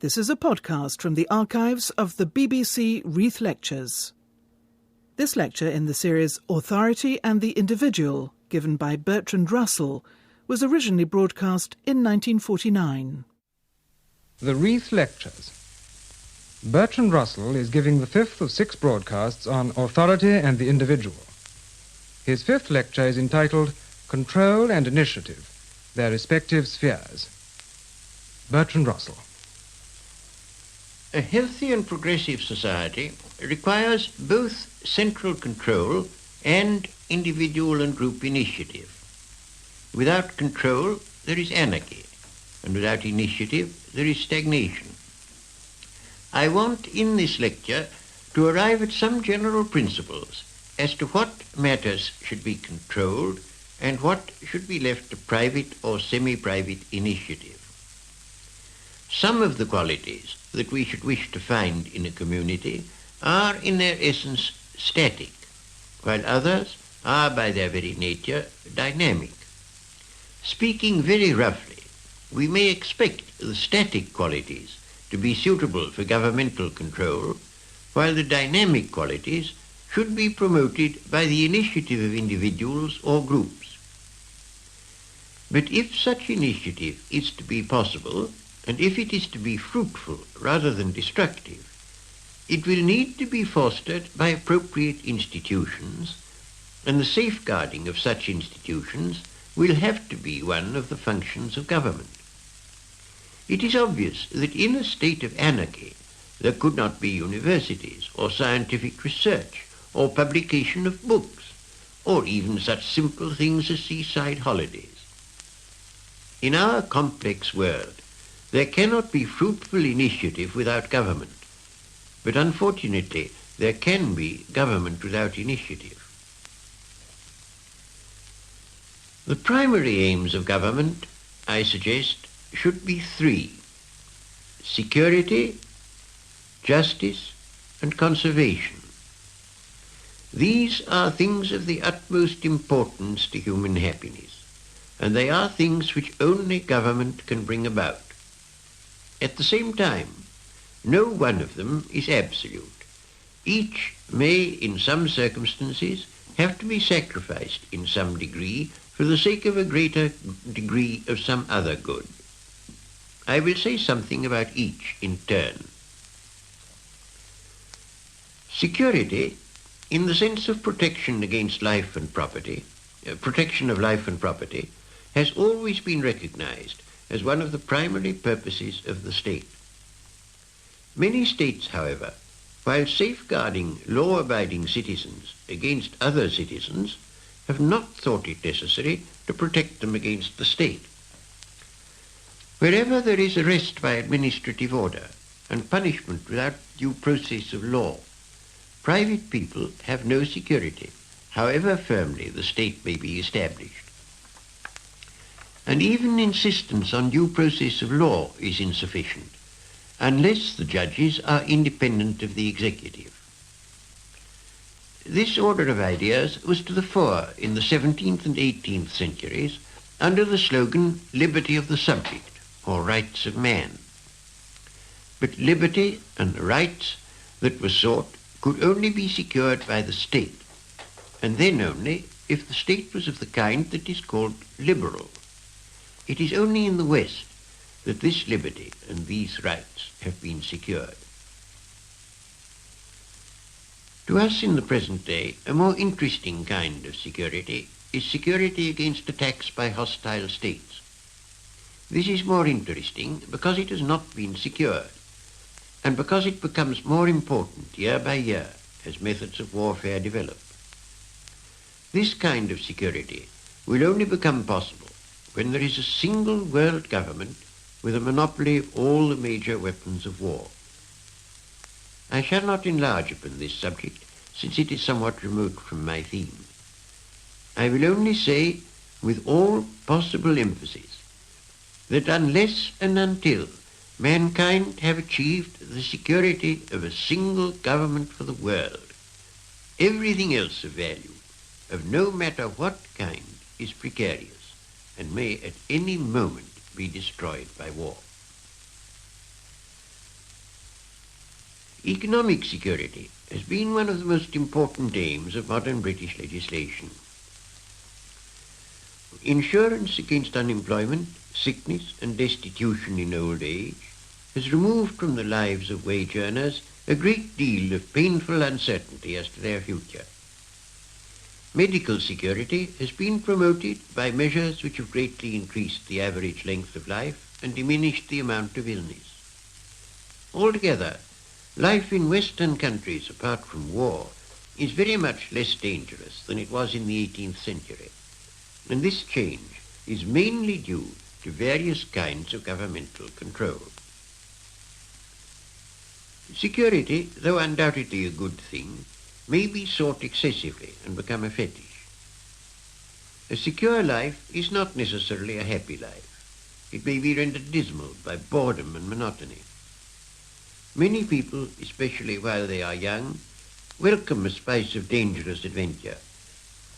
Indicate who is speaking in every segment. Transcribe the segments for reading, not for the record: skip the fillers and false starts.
Speaker 1: This is a podcast from the archives of the BBC Reith Lectures. This lecture in the series Authority and the Individual, given by Bertrand Russell, was originally broadcast in 1949.
Speaker 2: The Reith Lectures. Bertrand Russell is giving the fifth of 6 broadcasts on authority and the individual. His fifth lecture is entitled Control and Initiative, Their Respective Spheres. Bertrand Russell.
Speaker 3: A healthy and progressive society requires both central control and individual and group initiative. Without control, there is anarchy, and without initiative, there is stagnation. I want in this lecture to arrive at some general principles as to what matters should be controlled and what should be left to private or semi-private initiative. Some of the qualities that we should wish to find in a community are in their essence static, while others are by their very nature dynamic. Speaking very roughly, we may expect the static qualities to be suitable for governmental control, while the dynamic qualities should be promoted by the initiative of individuals or groups. But if such initiative is to be possible, and if it is to be fruitful rather than destructive, it will need to be fostered by appropriate institutions, and the safeguarding of such institutions will have to be one of the functions of government. It is obvious that in a state of anarchy, there could not be universities or scientific research or publication of books, or even such simple things as seaside holidays. In our complex world, there cannot be fruitful initiative without government, but unfortunately there can be government without initiative. The primary aims of government, I suggest, should be 3: security, justice, and conservation. These are things of the utmost importance to human happiness, and they are things which only government can bring about. At the same time, no one of them is absolute. Each may, in some circumstances, have to be sacrificed in some degree for the sake of a greater degree of some other good. I will say something about each in turn. Security, in the sense of protection against life and property, protection of life and property, has always been recognized as one of the primary purposes of the state. Many states, however, while safeguarding law-abiding citizens against other citizens, have not thought it necessary to protect them against the state. Wherever there is arrest by administrative order and punishment without due process of law, private people have no security, however firmly the state may be established. And even insistence on due process of law is insufficient, unless the judges are independent of the executive. This order of ideas was to the fore in the 17th and 18th centuries under the slogan liberty of the subject, or rights of man. But liberty and the rights that were sought could only be secured by the state, and then only if the state was of the kind that is called liberal. It is only in the West that this liberty and these rights have been secured. To us in the present day, a more interesting kind of security is security against attacks by hostile states. This is more interesting because it has not been secured, and because it becomes more important year by year as methods of warfare develop. This kind of security will only become possible when there is a single world government with a monopoly of all the major weapons of war. I shall not enlarge upon this subject, since it is somewhat remote from my theme. I will only say, with all possible emphasis, that unless and until mankind have achieved the security of a single government for the world, everything else of value, of no matter what kind, is precarious and may at any moment be destroyed by war. Economic security has been one of the most important aims of modern British legislation. Insurance against unemployment, sickness and destitution in old age has removed from the lives of wage earners a great deal of painful uncertainty as to their future. Medical security has been promoted by measures which have greatly increased the average length of life and diminished the amount of illness. Altogether, life in Western countries apart from war is very much less dangerous than it was in the 18th century, and this change is mainly due to various kinds of governmental control. Security, though undoubtedly a good thing, may be sought excessively and become a fetish. A secure life is not necessarily a happy life. It may be rendered dismal by boredom and monotony. Many people, especially while they are young, welcome a spice of dangerous adventure,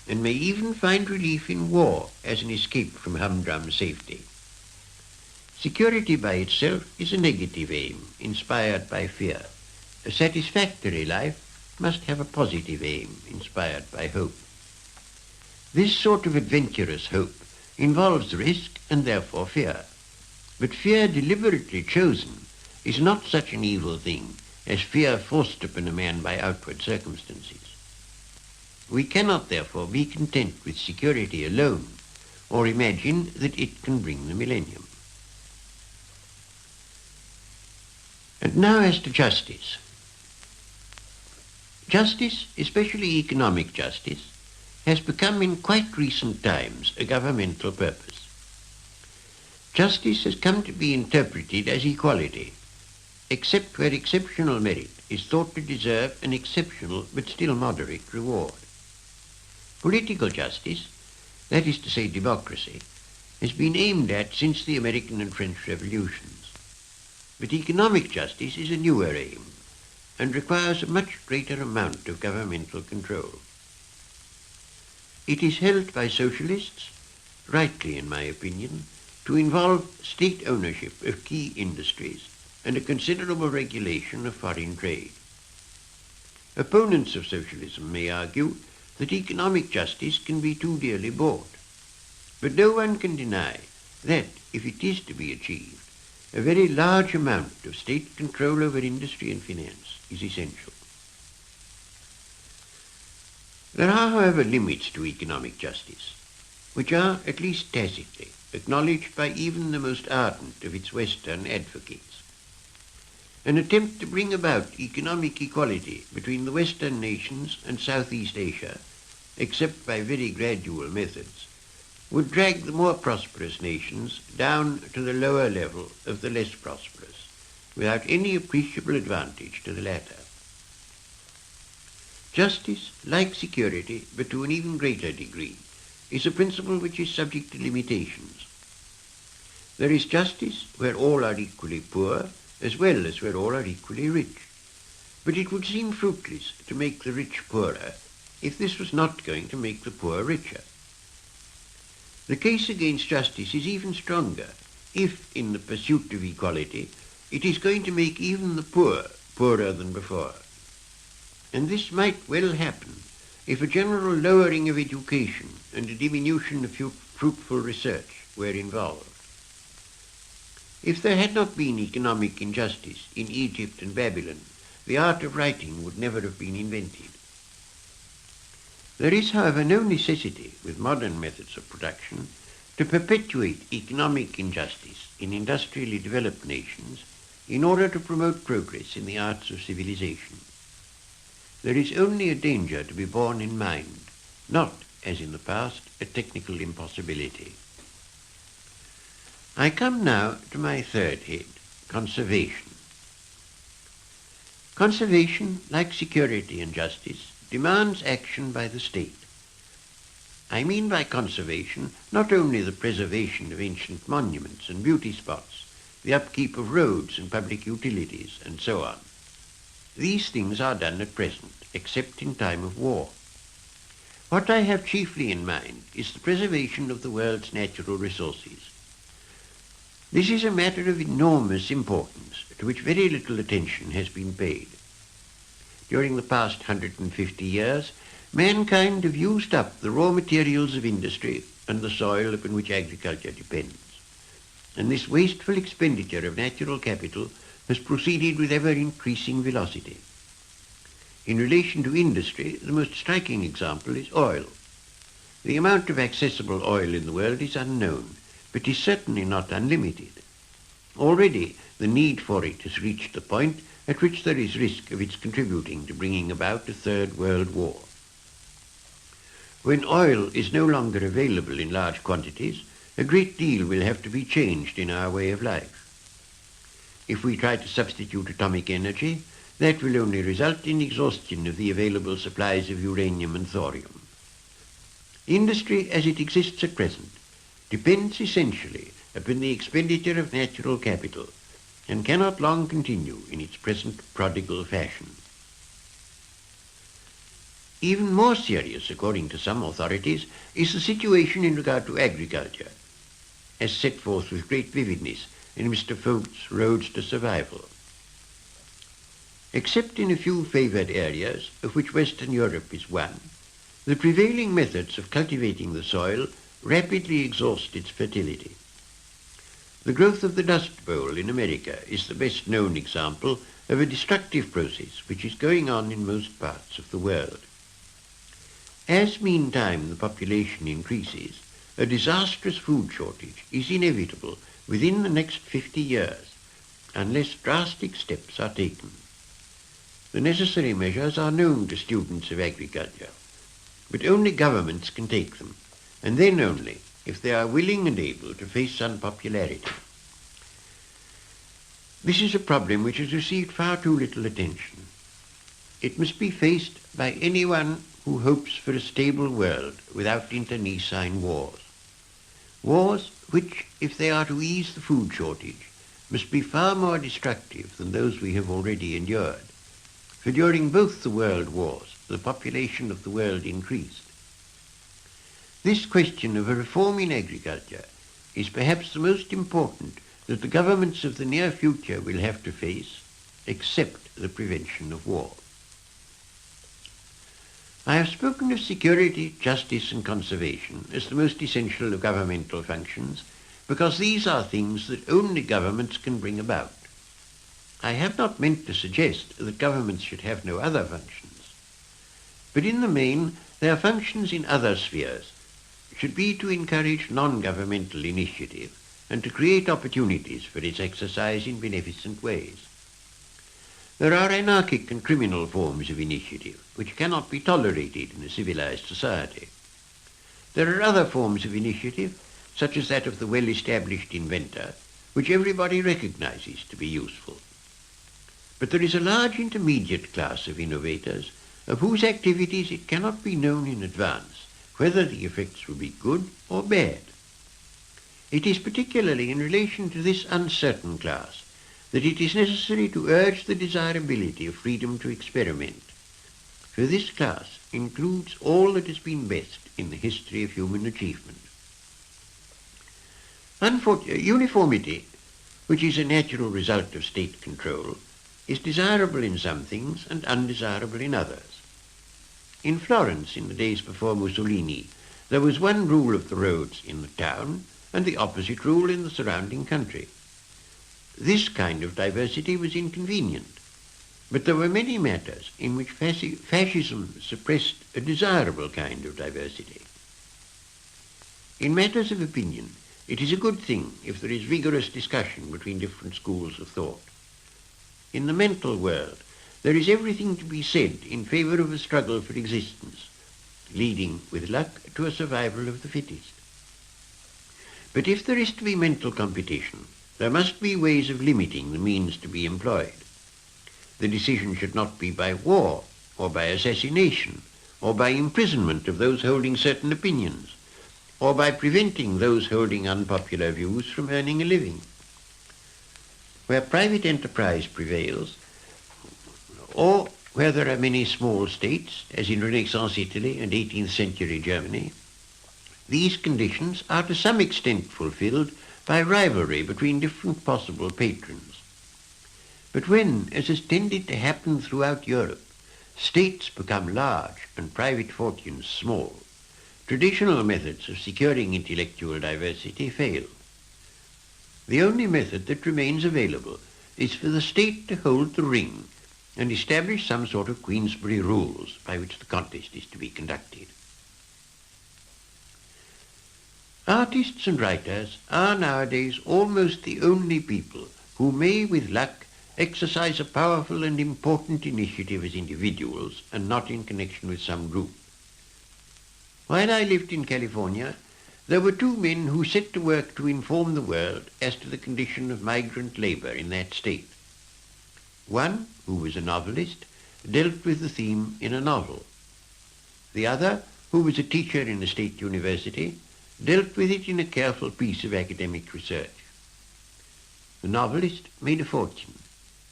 Speaker 3: and may even find relief in war as an escape from humdrum safety. Security by itself is a negative aim, inspired by fear. A satisfactory life must have a positive aim, inspired by hope. This sort of adventurous hope involves risk and therefore fear. But fear deliberately chosen is not such an evil thing as fear forced upon a man by outward circumstances. We cannot therefore be content with security alone, or imagine that it can bring the millennium. And now as to justice. Justice, especially economic justice, has become in quite recent times a governmental purpose. Justice has come to be interpreted as equality, except where exceptional merit is thought to deserve an exceptional but still moderate reward. Political justice, that is to say democracy, has been aimed at since the American and French revolutions. But economic justice is a newer aim and requires a much greater amount of governmental control. It is held by socialists, rightly in my opinion, to involve state ownership of key industries and a considerable regulation of foreign trade. Opponents of socialism may argue that economic justice can be too dearly bought, but no one can deny that, if it is to be achieved, a very large amount of state control over industry and finance is essential. There are, however, limits to economic justice, which are, at least tacitly, acknowledged by even the most ardent of its Western advocates. An attempt to bring about economic equality between the Western nations and Southeast Asia, except by very gradual methods, would drag the more prosperous nations down to the lower level of the less prosperous, without any appreciable advantage to the latter. Justice, like security, but to an even greater degree, is a principle which is subject to limitations. There is justice where all are equally poor, as well as where all are equally rich. But it would seem fruitless to make the rich poorer if this was not going to make the poor richer. The case against justice is even stronger if, in the pursuit of equality, it is going to make even the poor poorer than before. And this might well happen if a general lowering of education and a diminution of fruitful research were involved. If there had not been economic injustice in Egypt and Babylon, the art of writing would never have been invented. There is, however, no necessity with modern methods of production to perpetuate economic injustice in industrially developed nations in order to promote progress in the arts of civilization. There is only a danger to be borne in mind, not, as in the past, a technical impossibility. I come now to my third head, conservation. Conservation, like security and justice, demands action by the state. I mean by conservation not only the preservation of ancient monuments and beauty spots, the upkeep of roads and public utilities, and so on. These things are done at present, except in time of war. What I have chiefly in mind is the preservation of the world's natural resources. This is a matter of enormous importance, to which very little attention has been paid. during the past 150 years, mankind have used up the raw materials of industry and the soil upon which agriculture depends. And this wasteful expenditure of natural capital has proceeded with ever-increasing velocity. In relation to industry, the most striking example is oil. The amount of accessible oil in the world is unknown, but is certainly not unlimited. Already, the need for it has reached the point at which there is risk of its contributing to bringing about a third world war. When oil is no longer available in large quantities, a great deal will have to be changed in our way of life. If we try to substitute atomic energy, that will only result in exhaustion of the available supplies of uranium and thorium. Industry as it exists at present depends essentially upon the expenditure of natural capital and cannot long continue in its present prodigal fashion. Even more serious, according to some authorities, is the situation in regard to agriculture, as set forth with great vividness in Mr. Fogt's Roads to Survival. Except in a few favoured areas, of which Western Europe is one, the prevailing methods of cultivating the soil rapidly exhaust its fertility. The growth of the Dust Bowl in America is the best known example of a destructive process which is going on in most parts of the world. As meantime the population increases, a disastrous food shortage is inevitable within the next 50 years, unless drastic steps are taken. The necessary measures are known to students of agriculture, but only governments can take them, and then only if they are willing and able to face unpopularity. This is a problem which has received far too little attention. It must be faced by anyone who hopes for a stable world without internecine wars. Wars which, if they are to ease the food shortage, must be far more destructive than those we have already endured. For during both the world wars, the population of the world increased. This question of a reform in agriculture is perhaps the most important that the governments of the near future will have to face, except the prevention of war. I have spoken of security, justice and conservation as the most essential of governmental functions because these are things that only governments can bring about. I have not meant to suggest that governments should have no other functions, but in the main their functions in other spheres should be to encourage non-governmental initiative and to create opportunities for its exercise in beneficent ways. There are anarchic and criminal forms of initiative which cannot be tolerated in a civilized society. There are other forms of initiative, such as that of the well-established inventor, which everybody recognizes to be useful. But there is a large intermediate class of innovators of whose activities it cannot be known in advance whether the effects will be good or bad. It is particularly in relation to this uncertain class that it is necessary to urge the desirability of freedom to experiment, for this class includes all that has been best in the history of human achievement. Uniformity, which is a natural result of state control, is desirable in some things and undesirable in others. In Florence, in the days before Mussolini, there was one rule of the roads in the town and the opposite rule in the surrounding country. This kind of diversity was inconvenient, but there were many matters in which fascism suppressed a desirable kind of diversity. In matters of opinion, it is a good thing if there is vigorous discussion between different schools of thought. In the mental world, there is everything to be said in favor of a struggle for existence, leading, with luck, to a survival of the fittest. But if there is to be mental competition, there must be ways of limiting the means to be employed. The decision should not be by war, or by assassination, or by imprisonment of those holding certain opinions, or by preventing those holding unpopular views from earning a living. Where private enterprise prevails, or where there are many small states, as in Renaissance Italy and 18th century Germany, these conditions are to some extent fulfilled by rivalry between different possible patrons. But when, as has tended to happen throughout Europe, states become large and private fortunes small, traditional methods of securing intellectual diversity fail. The only method that remains available is for the state to hold the ring and establish some sort of Queensberry rules by which the contest is to be conducted. Artists and writers are nowadays almost the only people who may, with luck, exercise a powerful and important initiative as individuals and not in connection with some group. While I lived in California, there were two men who set to work to inform the world as to the condition of migrant labor in that state. One, who was a novelist, dealt with the theme in a novel. The other, who was a teacher in a state university, dealt with it in a careful piece of academic research. The novelist made a fortune.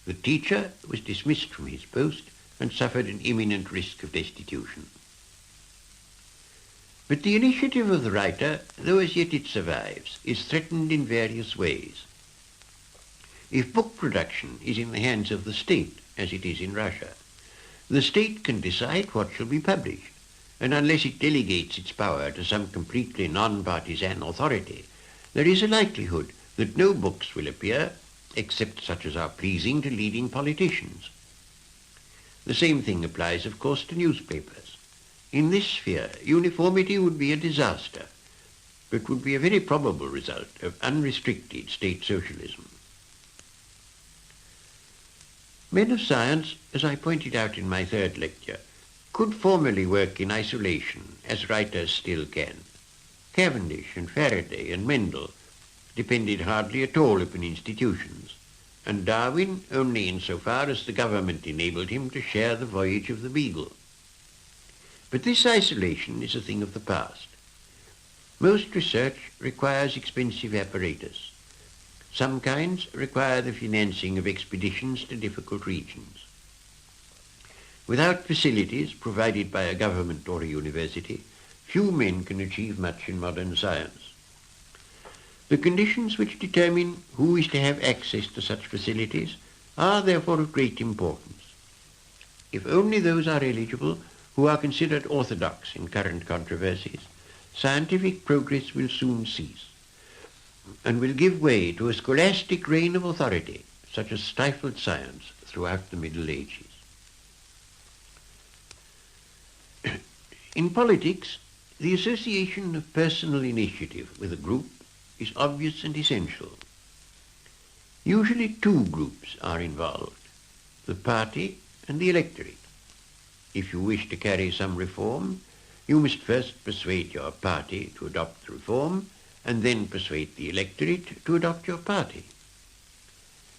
Speaker 3: The teacher was dismissed from his post and suffered an imminent risk of destitution. But the initiative of the writer, though as yet it survives, is threatened in various ways. If book production is in the hands of the state, as it is in Russia, the state can decide what shall be published, and unless it delegates its power to some completely non-partisan authority, there is a likelihood that no books will appear except such as are pleasing to leading politicians. The same thing applies, of course, to newspapers. In this sphere, uniformity would be a disaster, but would be a very probable result of unrestricted state socialism. Men of science, as I pointed out in my third lecture, could formerly work in isolation, as writers still can. Cavendish and Faraday and Mendel depended hardly at all upon institutions, and Darwin only insofar as the government enabled him to share the voyage of the Beagle. But this isolation is a thing of the past. Most research requires expensive apparatus. Some kinds require the financing of expeditions to difficult regions. Without facilities provided by a government or a university, few men can achieve much in modern science. The conditions which determine who is to have access to such facilities are therefore of great importance. If only those are eligible who are considered orthodox in current controversies, scientific progress will soon cease, and will give way to a scholastic reign of authority, such as stifled science throughout the Middle Ages. In politics, the association of personal initiative with a group is obvious and essential. Usually two groups are involved, the party and the electorate. If you wish to carry some reform, you must first persuade your party to adopt the reform, and then persuade the electorate to adopt your party.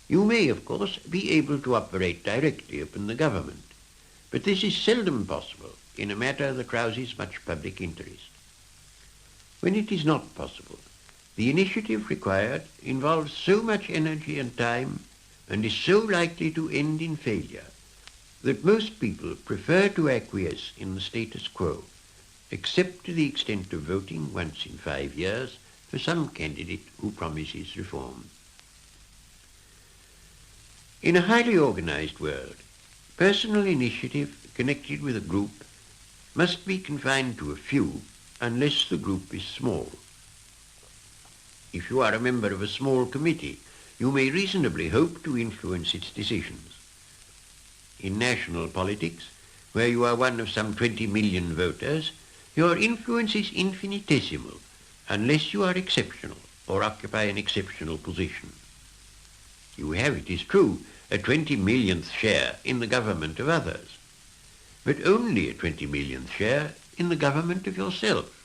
Speaker 3: You may, of course, be able to operate directly upon the government, but this is seldom possible in a matter that rouses much public interest. When it is not possible, the initiative required involves so much energy and time and is so likely to end in failure that most people prefer to acquiesce in the status quo, except to the extent of voting once in 5 years for some candidate who promises reform. In a highly organized world, personal initiative connected with a group must be confined to a few unless the group is small. If you are a member of a small committee, you may reasonably hope to influence its decisions. In national politics, where you are one of some 20 million voters, your influence is infinitesimal unless you are exceptional or occupy an exceptional position. You have, it is true, a 20 millionth share in the government of others, but only a 20 millionth share in the government of yourself.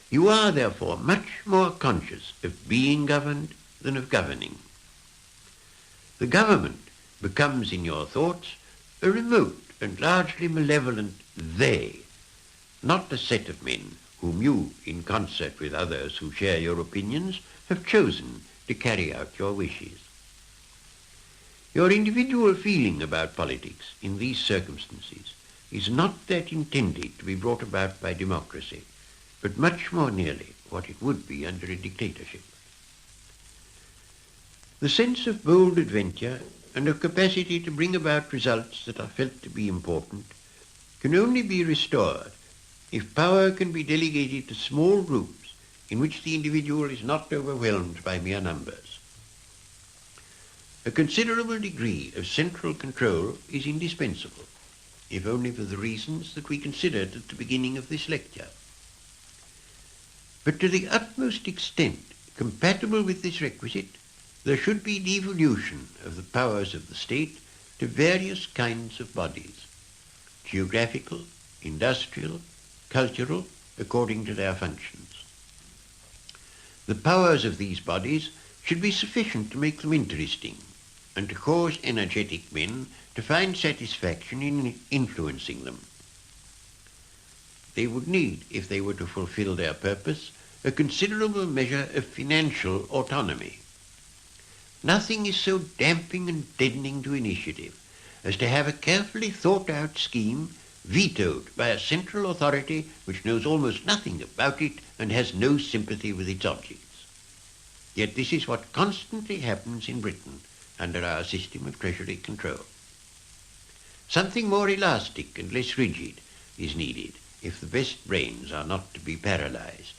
Speaker 3: You are therefore much more conscious of being governed than of governing. The government becomes in your thoughts a remote and largely malevolent they, not a set of men whom you, in concert with others who share your opinions, have chosen to carry out your wishes. Your individual feeling about politics in these circumstances is not that intended to be brought about by democracy, but much more nearly what it would be under a dictatorship. The sense of bold adventure and of capacity to bring about results that are felt to be important can only be restored if power can be delegated to small groups in which the individual is not overwhelmed by mere numbers. A considerable degree of central control is indispensable, if only for the reasons that we considered at the beginning of this lecture. But to the utmost extent compatible with this requisite, there should be devolution of the powers of the state to various kinds of bodies, geographical, industrial, cultural, according to their functions. The powers of these bodies should be sufficient to make them interesting and to cause energetic men to find satisfaction in influencing them. They would need, if they were to fulfill their purpose, a considerable measure of financial autonomy. Nothing is so damping and deadening to initiative as to have a carefully thought-out scheme vetoed by a central authority which knows almost nothing about it and has no sympathy with its objects. Yet this is what constantly happens in Britain under our system of treasury control. Something more elastic and less rigid is needed if the best brains are not to be paralyzed.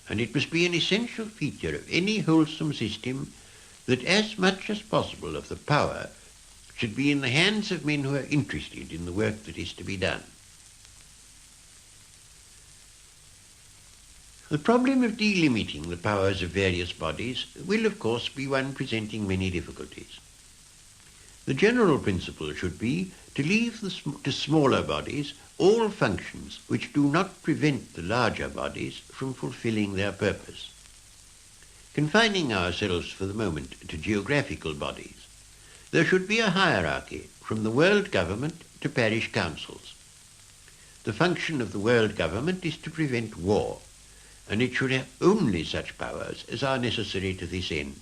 Speaker 3: And it must be an essential feature of any wholesome system that as much as possible of the power should be in the hands of men who are interested in the work that is to be done. The problem of delimiting the powers of various bodies will, of course, be one presenting many difficulties. The general principle should be to leave to smaller bodies all functions which do not prevent the larger bodies from fulfilling their purpose. Confining ourselves for the moment to geographical bodies, there should be a hierarchy from the world government to parish councils. The function of the world government is to prevent war, and it should have only such powers as are necessary to this end.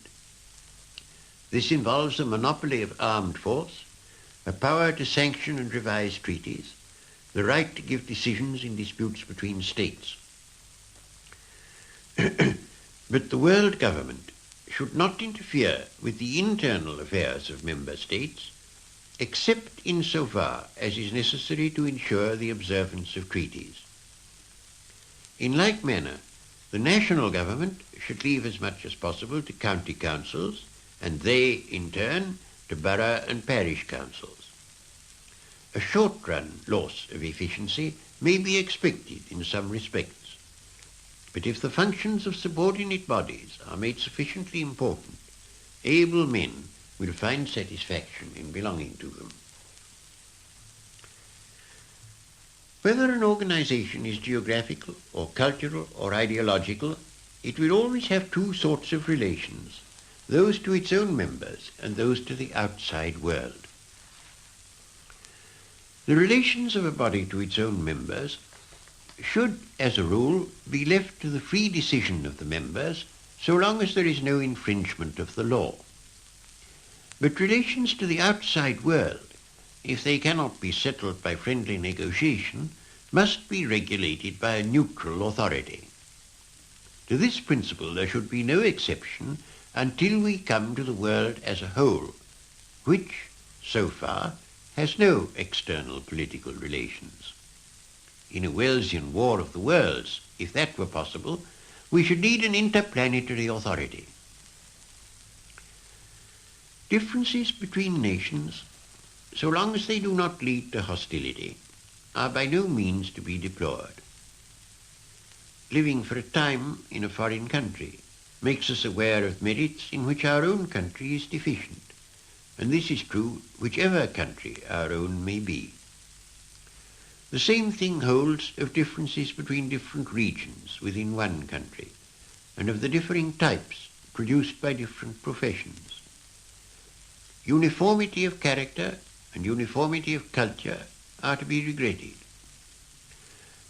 Speaker 3: This involves a monopoly of armed force, a power to sanction and revise treaties, the right to give decisions in disputes between states. But the world government should not interfere with the internal affairs of member states, except insofar as is necessary to ensure the observance of treaties. In like manner, the national government should leave as much as possible to county councils, and they, in turn, to borough and parish councils. A short-run loss of efficiency may be expected in some respects, but if the functions of subordinate bodies are made sufficiently important, able men will find satisfaction in belonging to them. Whether an organization is geographical or cultural or ideological, it will always have two sorts of relations, those to its own members and those to the outside world. The relations of a body to its own members should, as a rule, be left to the free decision of the members so long as there is no infringement of the law. But relations to the outside world, if they cannot be settled by friendly negotiation, must be regulated by a neutral authority. To this principle there should be no exception until we come to the world as a whole, which, so far, has no external political relations. In a Wellesian war of the worlds, if that were possible, we should need an interplanetary authority. Differences between nations, so long as they do not lead to hostility, are by no means to be deplored. Living for a time in a foreign country makes us aware of merits in which our own country is deficient, and this is true whichever country our own may be. The same thing holds of differences between different regions within one country, and of the differing types produced by different professions. Uniformity of character and uniformity of culture are to be regretted.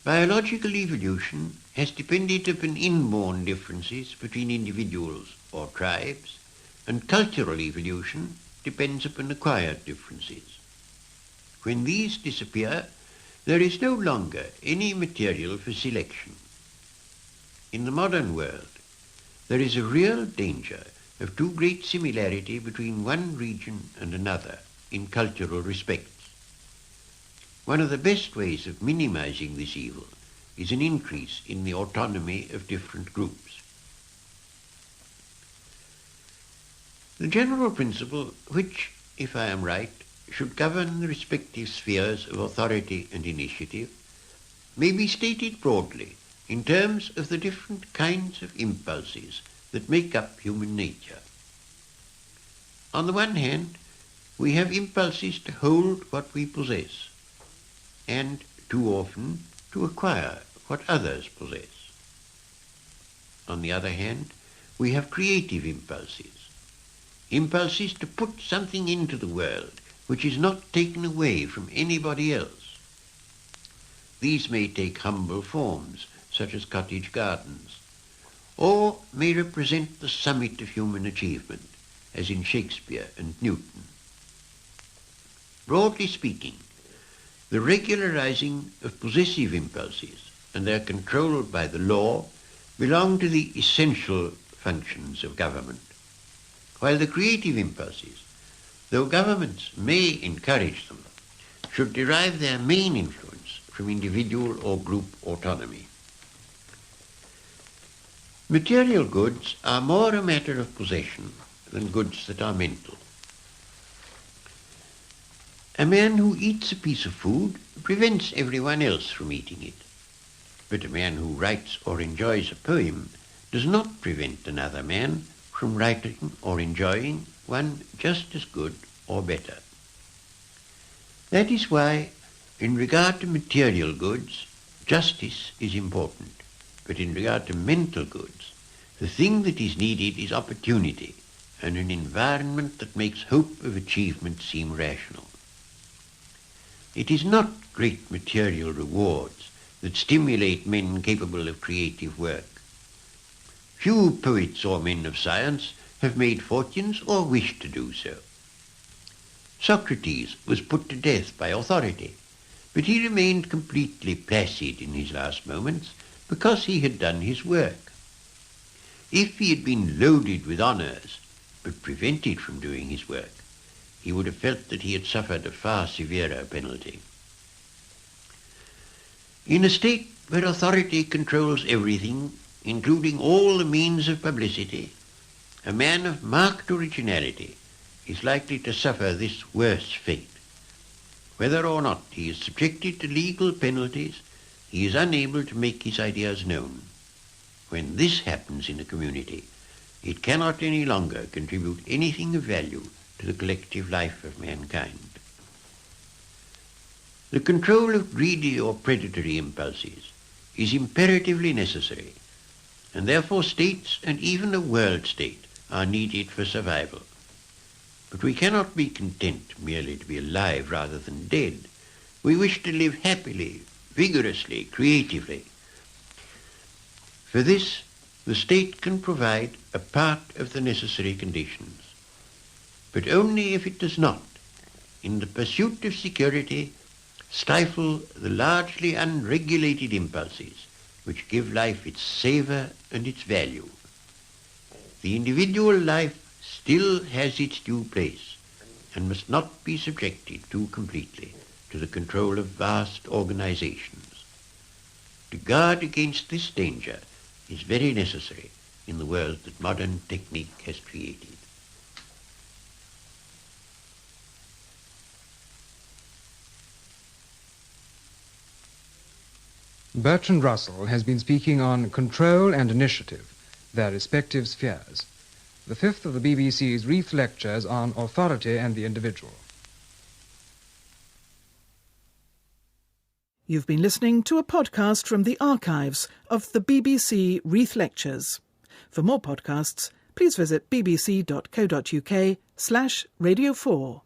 Speaker 3: Biological evolution has depended upon inborn differences between individuals or tribes, and cultural evolution depends upon acquired differences. When these disappear, there is no longer any material for selection. In the modern world, there is a real danger of too great similarity between one region and another in cultural respects. One of the best ways of minimizing this evil is an increase in the autonomy of different groups. The general principle which, if I am right, should govern the respective spheres of authority and initiative may be stated broadly in terms of the different kinds of impulses that make up human nature. On the one hand, we have impulses to hold what we possess, and too often to acquire what others possess. On the other hand, we have creative impulses, impulses to put something into the world which is not taken away from anybody else. These may take humble forms, such as cottage gardens, or may represent the summit of human achievement, as in Shakespeare and Newton. Broadly speaking, the regularizing of possessive impulses and their control by the law belong to the essential functions of government, while the creative impulses, though governments may encourage them, should derive their main influence from individual or group autonomy. Material goods are more a matter of possession than goods that are mental. A man who eats a piece of food prevents everyone else from eating it, but a man who writes or enjoys a poem does not prevent another man from writing or enjoying one just as good or better. That is why, in regard to material goods, justice is important, but in regard to mental goods, the thing that is needed is opportunity and an environment that makes hope of achievement seem rational. It is not great material rewards that stimulate men capable of creative work. Few poets or men of science have made fortunes or wish to do so. Socrates was put to death by authority, but he remained completely placid in his last moments because he had done his work. If he had been loaded with honours, but prevented from doing his work, he would have felt that he had suffered a far severer penalty. In a state where authority controls everything, including all the means of publicity, a man of marked originality is likely to suffer this worse fate. Whether or not he is subjected to legal penalties, he is unable to make his ideas known. When this happens in a community, it cannot any longer contribute anything of value to the collective life of mankind. The control of greedy or predatory impulses is imperatively necessary, and therefore states and even a world state are needed for survival. But we cannot be content merely to be alive rather than dead. We wish to live happily, vigorously, creatively. For this, the state can provide a part of the necessary conditions, but only if it does not, in the pursuit of security, stifle the largely unregulated impulses which give life its savour and its value. The individual life still has its due place and must not be subjected too completely to the control of vast organizations. To guard against this danger is very necessary in the world that modern technique has created.
Speaker 2: Bertrand Russell has been speaking on control and initiative, their respective spheres. The fifth of the BBC's Reith Lectures on Authority and the Individual.
Speaker 1: You've been listening to a podcast from the archives of the BBC Reith Lectures. For more podcasts, please visit bbc.co.uk/Radio4.